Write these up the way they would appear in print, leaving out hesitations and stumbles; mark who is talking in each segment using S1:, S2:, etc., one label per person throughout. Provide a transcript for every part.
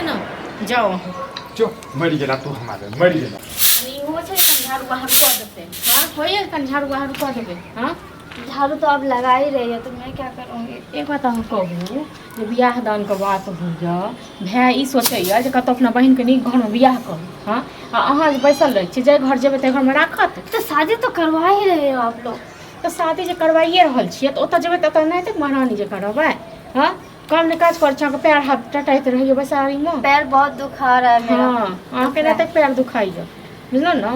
S1: ना जाओ
S2: जो मर गेला तू हमारे मर गेला
S1: हो छै झाड़ू बाहर कर देते हां होइए कन झाड़ू बाहर कर देबे हां
S3: झाड़ू तो अब लगा ही रही है तो मैं क्या करूँगी।
S1: एक बात हम कहूँ जे बियाह दान के बात होइए भाय ई सोचैए जे कतौ अपना बहिन के नीक घर में बियाह करू हां अहाँ जे बैसल रहै छी जे घर जेबै ते घर में राखत
S3: तो शादी तो करवा ही रहे हो आप लोग।
S1: तो शादी जे करवाइए रहल छियै तो ओतऽ जेबै तऽ नहीं तक महारानी जे करबै हां काम ने काज कर छाके पैर हाथ टटाइत रहिए बैसारी में
S3: पैर बहुत दुखा रहा है मेरा।
S1: हां अहाँ के नहीं तक पैर दुखाइए बुझलौ ना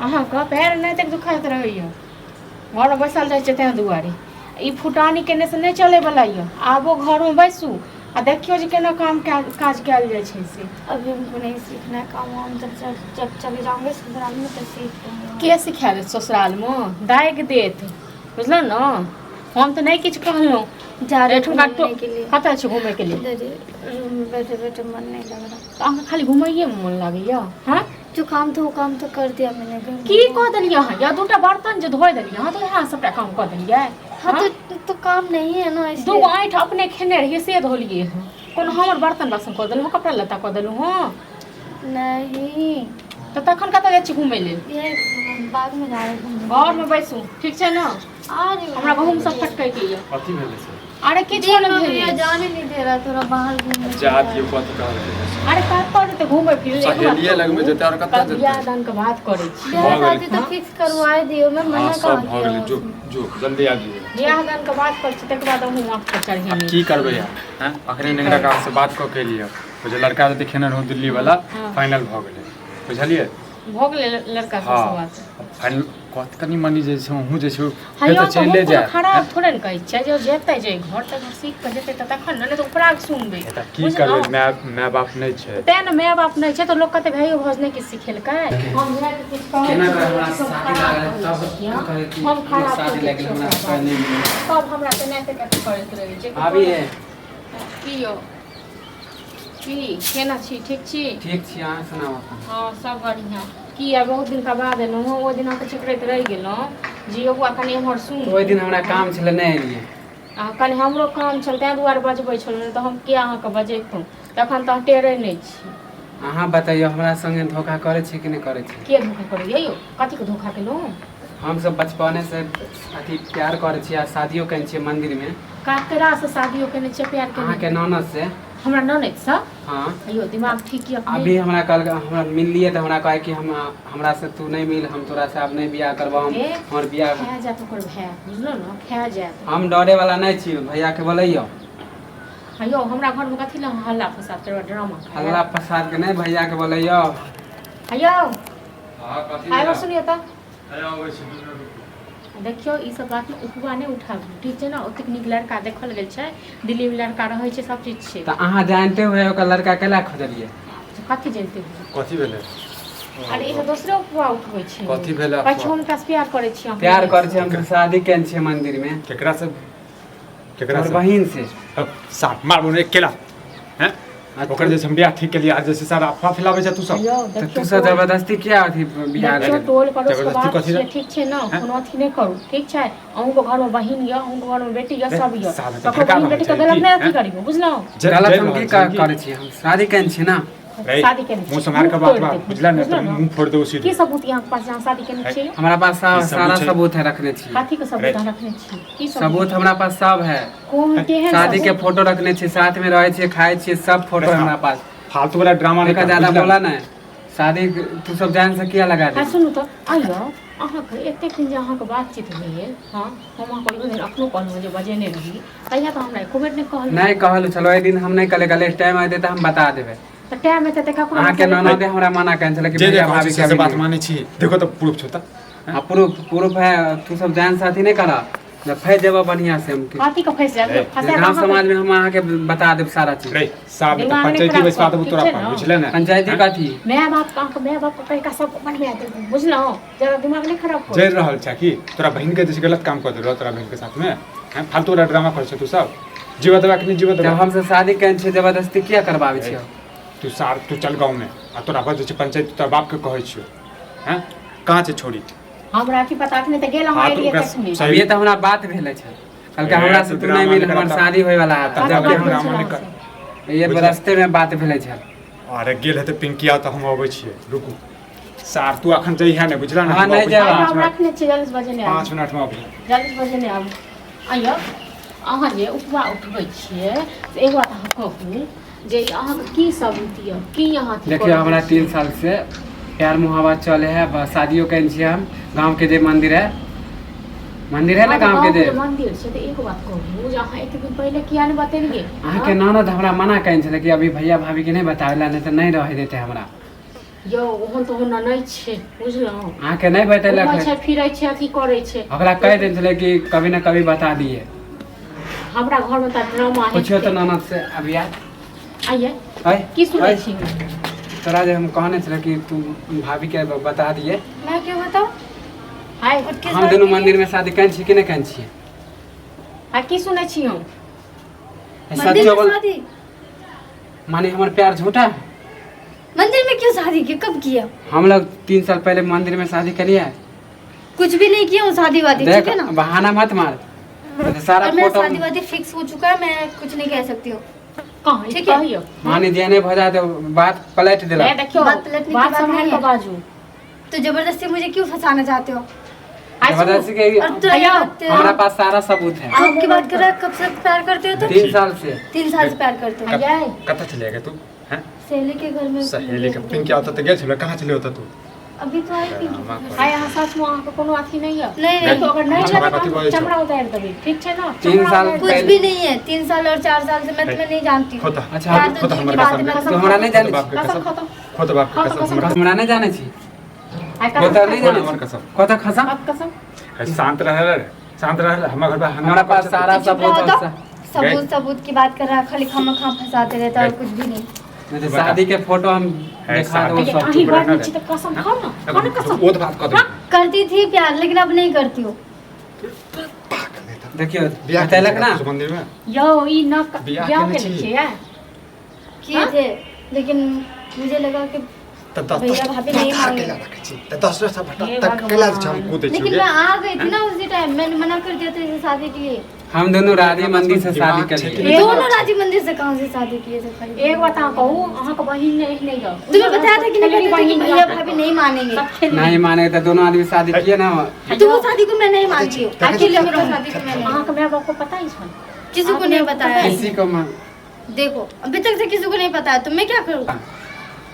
S1: अहाँ का पैर नहीं तक दुखाइत रहिए घर में बैसल जाइ छै तें दुआरे ई फुटानी केने से नहीं चले वाला ये आबो घर में बैसू आ देखियो जे केना काम काज कैल जाइ छै से
S3: अभी हमको नहीं सीखना है काम हम जब चले जाऊंगे ससुराल में तो सीख लूंगी।
S1: के सिखा दे ससुराल में दाग देत बुझलो ना हम तो नहीं किछ कहलौ
S3: जा रहे
S1: ठुका
S3: घूमने के लिए
S1: कतऽ छै घूमे के लिए
S3: इधर रूम में बैठे बैठे मन नहीं लग रहा।
S1: तो अहाँ खाली घुमाइए में मन लागैया हां
S3: जो काम था वो काम तो कर दिया मैंने घर में।
S1: की कह देलियै अहाँ या दूटा बर्तन जे धोइ देलियै अहाँ तो यहाँ सबटा काम कऽ देलियै
S3: हाँ तो काम नहीं है ना
S1: दू
S3: इसलिए।
S1: आँठ अपने खेने रहिए से धोलिए हँ कोनो हमर बर्तन बासन कऽ देलहुँ कपड़ा लत्ता कऽ देलहुँ हँ
S3: नहीं
S1: तऽ तखन कतऽ जाइ छी घुमै लेल
S3: ये बाद में जा रहे घूमने।
S1: घर में बैसू ठीक छै ना
S3: आ रही हूँ।
S1: हमरा गहूँम सब फटकै के ये
S2: कथी भेलै से
S1: अरे किछो नहि
S3: भैया
S1: भेलै
S3: जाने नहीं दे रहा थोड़ा बाहर घूमने।
S2: जा दियो कथी कहल
S1: अरे कतऽ जेतै घुमै फिरै
S2: सहेलिये लग में जेतै और कतऽ जेतै
S1: बियाह दान के बात करै छी
S3: बियाह
S2: भऽ
S3: शादी
S2: गेलै।
S3: तो फिक्स करवाए दियो मैं मना
S2: हां सब
S3: कहाँ
S2: भऽ गेलै
S3: किया
S2: जो जो जल्दी आ जाइए
S1: बियाह दान के बात करै छी तकर बाद हम वहाँ पर
S2: अब
S1: चढ़ेनी
S2: की करबै यार हैं अखने निगरा का से बात क के लिए वो जो लड़का जे खेने रहौ दिल्ली वाला
S1: हाँ।
S2: फाइनल भ गेलै बुझलिए
S1: भऽ गेलै लड़का सब
S2: हां
S1: बात
S2: फाइनल कत कनी मनी जे छै हूं जे छै
S1: हयो
S2: तऽ चलि
S1: तो
S2: जाय
S1: खराब थोड़े ने कहै छै जे जेतै जे घर तक सीख के जेतै तऽ तखन ने तो उपराग सुनबै
S2: एटा की करबै माय बाप नहीं छै
S1: तें ने माय बाप नहीं छै तो लोग कहते भाइयो भोज नहीं किछ सिखेलकै हम जा के कुछ कहै
S4: केना
S1: छी,
S4: हमरा
S1: सब
S4: शादी
S1: खराब
S4: लागल
S1: कहै
S4: तब
S1: छी, हाँ?
S4: कहै कि
S1: हम खराब
S4: शादी
S1: कहै
S4: लागल
S1: छी,
S4: हमरा
S1: ओकरा
S4: कहने
S1: बात। सब हमरा से नहीं तक करैत रहै छै
S4: अभी है
S1: की यौ की केना छी ठीक छी
S4: ठीक छी अहाँ सुनाओ अपन।
S1: हाँ सब बढ़िया की है बहुत दिन का बाद एलहुँ हँ ओहि दिन तऽ चिकरैत रहि गेलहुँ जी बउआ कनि एम्हर सुन
S4: तो ओहि दिन हमरा काम छलै नहि एलियै
S1: आ कनि हमरो काम छल ताहि दुआरे बजबै छलहुँ नहि तऽ हम किया अहाँके बजैतहुँ तखन तऽ टेरै नहि छी
S4: अहाँ बतैयौ हमरा संगे धोखा करै छी कि नहि करै छी।
S1: के धोखा करैए यौ कथीके धोखा केलहुँ
S4: हम सब बचपने से अथी प्यार करै छी आ शादियो करै छियै मंदिर में
S1: काकरासँ शादियो केने छियै प्यार
S4: अहाँ के
S1: केने
S4: ननद से।
S1: हमरा ननद सँ
S4: हाँ
S1: अयो दिमाग ठीक यऽ
S4: अभी हमरा कल हमरा मिललिए तो हमरा कहे कि हम हमरा से तू नहीं मिल हम तोरा से अब नहीं बियाह करबो हम
S1: ए,
S4: हमर बियाह
S1: खा जायत ओकर भाय बुझलौ ने खा जायत
S4: हम डरे वाला नहीं छी भैया के बोलैयो
S1: अयो हमरा घरमे कथी लए हल्ला फसाद करबा ड्रामा
S4: हल्ला फसाद के नहीं भैया के बोलैयो।
S1: अयो
S2: हां कथी
S1: आइबो सुनियो तऽ
S2: आया होय छै
S1: देखियो ई सब बात में उठवा नहीं उठाबू ठीक छै ना ओतेक नीक लड़का देखल गेल छै दिल्ली में लड़का रहै छै सब चीज छै
S4: तो अहाँ जानते हुए ओकर लड़का केला खोजलिए।
S1: कथी जानते हो
S2: कथी भेलै
S1: अरे ई तऽ दोसरे उपवा उठबै छै
S2: कथी भेलै
S1: कहै छै हम तस प्यार करै छी हम
S4: प्यार कर छे हम शादी केन छे मंदिर में
S2: केकरा से
S4: और बहिन से।
S2: अब साथ मारबो ने अकेला हैं ओकर जे हम बियाह ठीक के लिए आज जैसे सारा अफवाह फैलाबै छै तू सब
S1: अयो
S4: तो
S1: देखियो
S4: तू सब जबरदस्ती क्या अथी बियाह
S1: देखियो
S4: करे।
S1: टोल पड़ोस के
S2: जबरदस्ती
S1: बात
S2: कथी
S1: छै
S2: रे?
S1: ठीक छै ना
S2: हैं?
S1: कोनो अथी नहीं करू ठीक छै अहूँ के घर में बहिन यऽ अहूँ के घर में बेटी यऽ
S2: रे,
S1: सब यऽ
S2: साला
S1: ककरो
S2: धक्का
S1: बहिन बेटी के
S2: मारै छै
S1: गलत
S2: की,
S1: नहीं अथी
S2: हैं?
S1: करियो बुझलौ
S4: गलत हम की करे छी हम शादी केन छी ना।
S1: शादी केने
S2: मुंह से मार के बात बात बुझला ने तो मुंह फोड़ दो
S1: की
S2: सीधे
S1: सबूत यहाँ के पास जहाँ शादी केने छियै
S4: हमारा पास
S2: ई सबूत
S4: सारा
S2: छै।
S4: सबूत है रखने छी।
S1: कथी के सबूत अहाँ रखने छी की
S4: सबूत हमरा पास सब है
S1: कोन केहन
S4: शादी के
S1: सबूत?
S4: फोटो रखने छी साथ में रहे छी खाए छी सब फोटो है हमरा पास।
S2: फालतू वाला ड्रामा नहीं
S4: देखा
S2: कर,
S4: ज्यादा
S2: बुझला?
S4: बोला ना शादी तू सब जान से किया लगा
S1: हाँ
S4: दे।
S1: सुनू तऽ आइयो अहाँके एतेक दिन जे अहाँके बातचीत भेल हाँ हम अहाँके ओहि दिन अखनो कहलहुँ जे बजेने रही तहिया तऽ हमरा एको बेर नहीं कहलहुँ
S4: नहीं कहल चलो ए दिन हम नहीं कले गले टाइम आए तो हम बता देबे।
S1: तऽ टाइम एते तऽ ककरो
S4: अहाँ के ननदे हमरा मना कैंसिल कि
S2: जे
S4: भैया
S2: देखो
S4: भाभी
S2: से
S4: के
S2: बात माने छी देखो तो प्रूफ छोता
S4: हां प्रूफ है तू सब जान साथी नहीं करा जब फैस जेबो बढ़िया से हम
S1: हाथी के फंस जाए फंसा
S4: गांव समाज में हम अहाँ के बता देब सारा चीज।
S2: रे साहब तो
S1: दिमाग नहीं
S2: पंचायती
S1: खराब
S2: बैठवा
S1: कर,
S2: देबो
S1: ठीक
S2: तोरा
S1: छै
S2: पर
S1: ना?
S2: बुझले ना
S4: पंचायती कथी
S1: माय बाप का माय बाप कह का सब बढ़िया दे बुझलौ जरा दिमाग नहीं खराब कर
S2: जर रहल छ कि तोरा बहन के जैसे गलत काम कर देलो तोरा बहन के साथ में हैं फालतू वाला ड्रामा कर छ तू सब जीवा दबा के नहीं जीवा
S4: जब
S2: दबा
S4: हमसे शादी कैन छे जबरदस्ती किया करबावे छे।
S2: तू चल गाँव में आ तोरा पर जैसे पंचायत तोरा बाप के कहै छियो हैं कहाँ से छोड़ी
S1: हमरा की पता कि नहीं तऽ गेल हम
S2: हाँ, तो
S1: एलिए
S2: ओकरा
S1: तखने
S2: सही-
S4: अब ये तो हमरा बात भेले छे कल के हमरा से तू नहीं मिल हमर शादी होय वाला है
S2: तब
S4: तब
S2: के
S4: हमरा
S2: हमरा मन कर
S4: ये रास्ते में बात भेले छे
S2: अरे गेल हेतै पिंकिया तऽ हम अबै छियै रुकू सार तू अखन जइहे नहि बुझला ने
S4: हाँ, नहीं जाएब।
S1: आइ हम रखने छियै 40 बजे नहि
S2: 5 मिनट में अबै
S1: 40 बजे नहि आबू आइयो अहाँ जे उठबा उठबै छियै से एक बात अहाँ कहू जे अहाँके की सबूत यऽ की अहाँ अथी
S4: देखियो
S1: करै
S4: हमरा
S1: छियै?
S4: 3 साल से प्यार मोहब्बत चले है शादियों कहीं छियै हम गांव के जे मंदिर है ना गांव के जे
S1: मंदिर छै तऽ एक बात कहू जे अहाँ एक दिन पहिले किया नहि बतेलियै
S4: अहाँ के ननद हमरा मना कहीं छले कि अभी भैया भाभी के नहीं बतावेला नहीं तो नहीं रहे देते हमरा
S1: यौ ओहन तऽ होना नहि छै बुझलहुँ
S4: अहाँ के नहीं बतेलक
S1: घुमै
S4: है
S1: छै फिरै छै अथी करै छै
S4: ओकरा कह देन छले कि कभी ना कभी बता दिए
S1: हमरा घरमे तऽ ड्रामा है
S4: पूछियो तो ननद से अभी
S1: आइए
S4: आय
S1: की सुनै छी
S4: तोरा जे हम कहने छले कि तू भाभी के बता दिए
S3: मैं क्यों बताऊं?
S1: हाय
S3: और किस
S4: हम
S3: बात
S4: दोनों
S3: के लिए?
S4: मंदिर में शादी कहीं छी कि नहीं कहीं छी
S1: हाय की सुनै छी हम
S3: मंदिर
S4: सच
S3: में
S4: बोल
S3: शादी?
S4: माने हमारा प्यार झूठा है
S3: मंदिर में क्यों शादी की? कब किया?
S4: हम लोग 3 साल पहले मंदिर में शादी करिए
S3: कुछ भी नहीं किया हूँ शादी वादी, ठीक
S4: देख
S3: है ना?
S4: बहाना मत मार तो सारा
S3: और मेरा
S4: फोटो
S3: शादी वादी फिक्स हो चुका है, मैं कुछ नहीं कह सकती हूँ।
S1: कहाँ
S3: ठीक
S1: ठीक
S3: है।
S1: कहियो
S4: मानी जेने भजा तो बात पलट दिला
S1: ए देखियो
S3: बात पलटने की
S1: बात
S3: बात
S1: संभाल
S3: नहीं
S1: के
S3: है।
S1: बाजू
S3: तो जबरदस्ती मुझे क्यों फंसाना चाहते हो?
S1: हाय सुनो,
S4: जबरदस्ती के
S3: और तो
S1: भैया,
S4: हमारा पास सारा सबूत है
S3: आपकी बात कर रहा है, कब से प्यार करते हो तुम?
S4: 3 साल से
S3: 3 साल से प्यार करते हो।
S1: भैया
S2: कतऽ चले गए तू हैं
S3: सहेली के घर में।
S2: सहेली के पिंकिया ओतऽ तऽ गेल छलै कहाँ चले ओतऽ तू
S3: अभी तो आई थी।
S1: हाय अहाँ सच में अहाँके कोनो अथी नहि यऽ
S3: नहीं
S1: देखो
S3: नहीं,
S1: अगर नहीं
S2: हमरा
S1: लगे
S2: कथी
S1: तो
S2: बजै छौ?
S1: चमड़ा उतारि देबै ठीक छै ना
S4: 3
S1: चमड़ा
S4: साल
S1: उतारि
S3: कुछ
S1: देबै।
S3: भी नहीं है। 3 साल और 4 साल से मैं तुम्हें नहीं जानती हूँ।
S2: खोता
S4: अच्छा
S3: प्यार तो
S2: खोता
S3: दूर की
S2: हमरा
S3: बात है, मैं
S2: कसम
S4: तो हमरा नहीं जाने
S2: बाप के
S1: कसम
S2: कसम
S1: खतम
S2: खोता बाप के कसम हमरा
S4: हमरा नहीं जाने छी
S1: हाय
S4: खोता नहीं
S2: खोता
S4: जाने
S2: हमर
S4: छी
S2: कसम
S4: खोता खसा
S1: बाप कसम
S2: है, शांत रह हमरा घर पे
S4: हमारा पास सारा
S3: चुप
S4: सबूत
S3: रहो तो।
S4: है
S3: सबूत सबूत की बात कर रहा है, खाली खामा फंसाते रहता है और कुछ भी नहीं।
S4: नहीं तो शादी के फोटो हम
S2: है,
S4: दिखा दो
S2: शादी-
S4: सब
S1: अहीं
S2: चुप
S1: बात
S2: रहना
S1: नहीं छी तऽ कसम खाओ ना खाओ ना कसम
S2: वो तो बात कर दे
S3: करती थी प्यार, लेकिन अब नहीं करती हूँ।
S4: देखियो
S2: बियाह
S4: बतेलक ना
S2: उस मंदिर में
S1: यौ ई न
S2: बियाह
S1: बियाह
S2: केने
S1: केने
S2: छी।
S1: छियै
S3: किए
S1: हाँ?
S3: थे, लेकिन मुझे लगा कि
S2: तऽ 10
S3: भैया भाभी नहीं मांगे।
S2: रखै छी तऽ 10 रस
S1: हे
S2: तक केला हम
S1: भगवान।
S2: कूदै छी
S3: लेकिन मैं आ गई थी ना उसी टाइम, मैंने मना कर दिया था इसे शादी के लिए।
S4: हम दोनों राधे मंदिर से शादी
S2: दिमाग छै कि
S4: करिए
S2: नहीं?
S3: दोनों राजी मंदिर से कहाँ से शादी किए थे खाली?
S1: एक बात अहाँ कहू अहाँके बहिन नहीं यऽ
S3: तुम्हें बताया था कि नहीं बताया था कि भैया भाभी नहीं मानेंगे।
S4: नहीं माने तो दोनों आदमी शादी किए ना
S3: तो वो शादी को मैं नहीं मानती हूँ। अकेले मेरा शादी को मैं नहीं,
S1: अहाँके माय बाप को पता ही छै
S3: किसी को नहीं बताया है।
S4: किसी को
S3: देखो अभी तक से किसी को नहीं पता है, तो मैं क्या करूँ?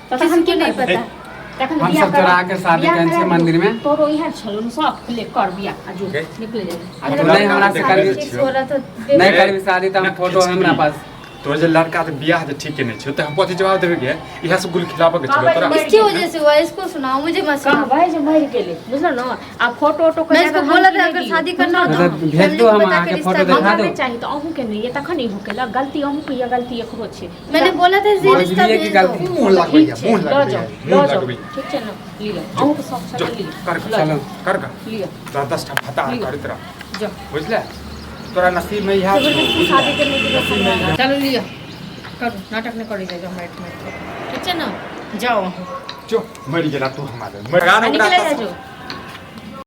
S1: तऽ
S3: किसी को नहीं पता है।
S1: तखन
S4: हम
S1: बियाह
S4: सब
S1: करा-
S4: चोरा के शादी
S1: बियाह
S4: करै छियै
S1: करा-
S4: मंदिर में।
S1: तोरो इहे छलो न सब ले कर बियाह आजू
S2: Okay.
S1: निकल जा
S4: अब तो नहीं हमरा से
S2: देखा
S4: करबी
S2: देख
S3: फिक्स हो रहा था।
S4: नहीं करबी शादी तो हम फोटो है हमरा पास
S2: तोर जे लड़का तऽ बियाह जे ठीक नहि छै तऽ हम कथी जवाब देबै के इहा सब गुल खिलाबऽ के छलो तोरा
S3: इसकी वजह से हुआ, इसको सुनाओ, मुझे मत
S1: कहाँ
S3: सुनाओ।
S1: भाई जे मर गेले बुझलो न आ फोटो ऑटो
S3: मैं इसको बोला था अगर शादी करना हो
S4: मतलब
S3: तो
S4: भेज
S3: फैमिली
S4: दो
S3: को
S4: हम
S3: बता
S4: आके
S3: के
S4: फोटो
S3: रिश्ता
S4: दिखा
S1: हमरा
S4: दो
S1: नहीं चाहिए तो अहूँ के नहीं ये तखन नहीं होकेला गलती अहूँ के या गलती एकरो छै
S3: मैंने बोला था इसे
S4: बोल
S3: रिश्ता
S4: दिए
S3: भेज
S4: कि
S3: दो।
S4: गलती
S2: मुंह लगबै
S1: ठीक छै
S2: मुंह
S1: लऽ जाओ
S2: लगबै मुंह लगबै
S1: ठीक छै न लियो अहूँ के सब
S2: जो
S1: छै लियो
S2: कर
S1: लऽ
S4: चलो
S1: जाओ,
S2: कर
S1: लियो
S2: 10 टा फटा
S1: लियो।
S2: करैत रह
S1: जाओ
S2: बुझले तोरा नसीब में इहा
S1: जबरदस्ती शादी करने की रस्म है। चलो लियो करू नाटक नहीं करी जाओ हमारे ठीक है ना जाओ
S2: जो मरि गेला तू हमारे मरगा
S1: निकले जाओ